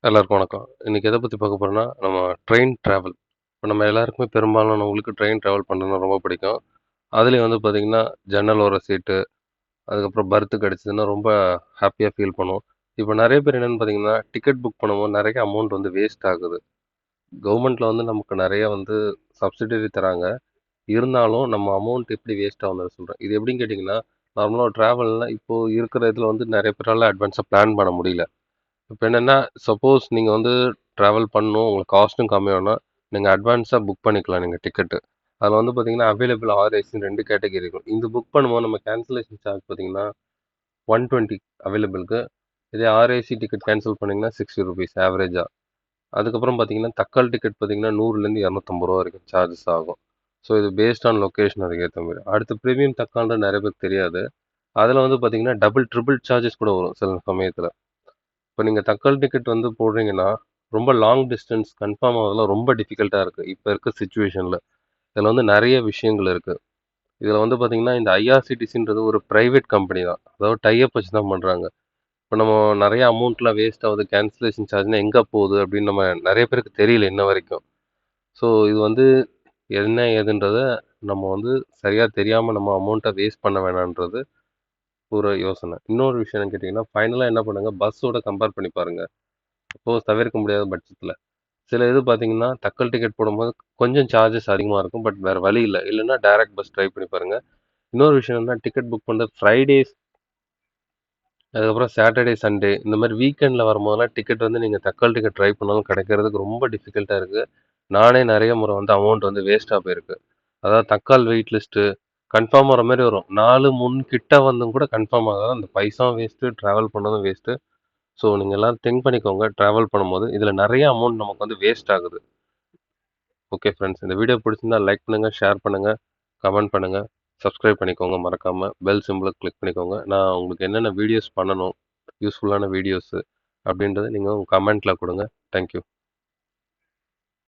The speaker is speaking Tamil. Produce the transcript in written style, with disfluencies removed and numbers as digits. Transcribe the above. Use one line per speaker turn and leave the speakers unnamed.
எல்லாருக்கும் வணக்கம். இன்னைக்கு எத பத்தி பார்க்க போறோம்னா, நம்ம ட்ரெயின் டிராவல். இப்ப நம்ம எல்லாருக்குமே பெரும்பாலானவங்களுக்கு ட்ரெயின் டிராவல் பண்ணணும்னா ரொம்ப பிடிக்கும். அதுலயும் வந்து பார்த்தீங்கன்னா, ஜன்னல் ஓர சீட்டு, அதுக்கப்புறம் பெர்த் கிடைச்சதுன்னா ரொம்ப ஹாப்பியா ஃபீல் பண்ணுவோம். இப்ப நெறைய பேர் என்னன்னு பார்த்தீங்கன்னா, டிக்கெட் புக் பண்ணும்போது நெறைய அமௌண்ட் வந்து வேஸ்ட் ஆகுது. கவர்மெண்ட்ல வந்து நமக்கு நெறைய வந்து சப்சிடரி தராங்க. இருந்தாலும் நம்ம அமௌண்ட் எப்படி வேஸ்ட் ஆகுதுன்னு சொல்றேன். இது எப்படின்னு கேட்டீங்கன்னா, நார்மலா டிராவல்னா இப்போ இருக்கிற இதுல வந்து நெறைய பேரால அட்வான்ஸா பிளான் பண்ண முடியல. இப்ப என்னன்னா, சப்போஸ் நீங்க வந்து ட்ராவல் பண்ணணும், உங்களுக்கு காஸ்ட்டும் கம்மி வேணும்னா, நீங்க அட்வான்ஸா புக் பண்ணிக்கலாம் நீங்க டிக்கெட்டு. அதுல வந்து பார்த்தீங்கன்னா, அவைலபிள் ஆர்ஏசின்னு 2 கேட்டகரி இருக்கும். இந்த புக் பண்ணும்போது நம்ம கேன்சலேஷன் சார்ஜ் பார்த்தீங்கன்னா, 120 அவைலபிளுக்கு. இதே ஆர்ஏசி டிக்கெட் கேன்சல் பண்ணீங்கன்னா, ₹60 ஆவரேஜா. அதுக்கப்புறம் பார்த்தீங்கன்னா, தட்கல் டிக்கெட் பார்த்தீங்கன்னா, 100லேருந்து ரூ. 250 வரைக்கும் சார்ஜஸ் ஆகும். ஸோ இது பேஸ்ட் ஆன் லொகேஷன் அதுக்கேத்த மாரி. அடுத்து பிரீமியம் தட்கால்ன்றது நெறைய பேருக்கு தெரியாது. அதுல வந்து பார்த்தீங்கன்னா, டபுள், ட்ரிபிள் சார்ஜஸ் கூட வரும் சில சமயத்துல. இப்போ நீங்க தட்கல் டிக்கெட் வந்து போடுறீங்கன்னா, ரொம்ப லாங் டிஸ்டன்ஸ் கன்ஃபார்ம் ஆகுறதெல்லாம் ரொம்ப டிஃபிகல்ட்டா இருக்கு. இப்ப இருக்க சிச்சுவேஷன்ல. இதுல வந்து நெறைய விஷயங்கள் இருக்கு. இதுல வந்து பார்த்தீங்கன்னா, இந்த ஐஆர்சிடிசின்றது ஒரு பிரைவேட் கம்பெனி தான். அதாவது டை அப் வச்சு தான் பண்றாங்க. இப்ப நம்ம நெறைய அமௌண்ட்லாம் வேஸ்ட் ஆகுது. கேன்சலேஷன் சார்ஜ்னா எங்க போகுது அப்படின்னு நம்ம நெறைய பேருக்கு தெரியல இன்ன வரைக்கும். ஸோ இது வந்து என்ன ஏதுன்றத நம்ம வந்து சரியா தெரியாம நம்ம அமௌண்ட்ட வேஸ்ட் பண்ண வேணான்றது ஒரு யோசனை. இன்னொரு விஷயம் என்னன்னு கேட்டீங்கன்னா, ஃபைனலா என்ன பண்ணுங்க, பஸ்ஸோட கம்பேர் பண்ணி பாருங்க. சப்போஸ் தவிர்க்க முடியாத பட்சத்துல. சில இது பார்த்தீங்கன்னா, தட்கல் டிக்கெட் போடும்போது கொஞ்சம் சார்ஜஸ் அதிகமா இருக்கும். பட் வேற வழி இல்ல. இல்லன்னா டைரக்ட் பஸ் ட்ரை பண்ணி பாருங்க. இன்னொரு விஷயம் என்னன்னா, டிக்கெட் புக் பண்றது ஃப்ரைடேஸ், அதுக்கப்புறம் சாட்டர்டே, சண்டே இந்த மாரி வீக்கெண்ட்ல வரும்போதெல்லாம் டிக்கெட் வந்து நீங்க தட்கல் டிக்கெட் ட்ரை பண்ணாலும் கிடைக்கிறதுக்கு ரொம்ப டிஃபிகல்ட்டா இருக்கு. நானே நெறைய முறை வந்து அமௌண்ட் வந்து வேஸ்ட்டா போயிருக்கு. அதாவது தட்கால் வெயிட் லிஸ்ட்டு கன்ஃபார்ம் ஆகுற மாரி வரும். 4 முன் கிட்ட வந்தும் கூட கன்ஃபார்ம் ஆகாது. அந்த பைசாவும் வேஸ்ட்டு, டிராவல் பண்ணதும் வேஸ்ட்டு. ஸோ நீங்க எல்லாரும் திங்க் பண்ணிக்கோங்க டிராவல் பண்ணும்போது. இதுல நெறைய அமௌண்ட் நமக்கு வந்து வேஸ்ட் ஆகுது. Okay friends. இந்த வீடியோ பிடிச்சிருந்தா லைக் பண்ணுங்க, ஷேர் பண்ணுங்க, கமெண்ட் பண்ணுங்க, சப்ஸ்கிரைப் பண்ணிக்கோங்க மறக்காம. பெல் சிம்பல கிளிக் பண்ணிக்கோங்க. நான் உங்களுக்கு என்னென்ன வீடியோஸ் பண்ணணும், யூஸ்ஃபுல்லான வீடியோஸு அப்படின்றத நீங்க உங்க கமெண்ட்ல குடுங்க. Thank you.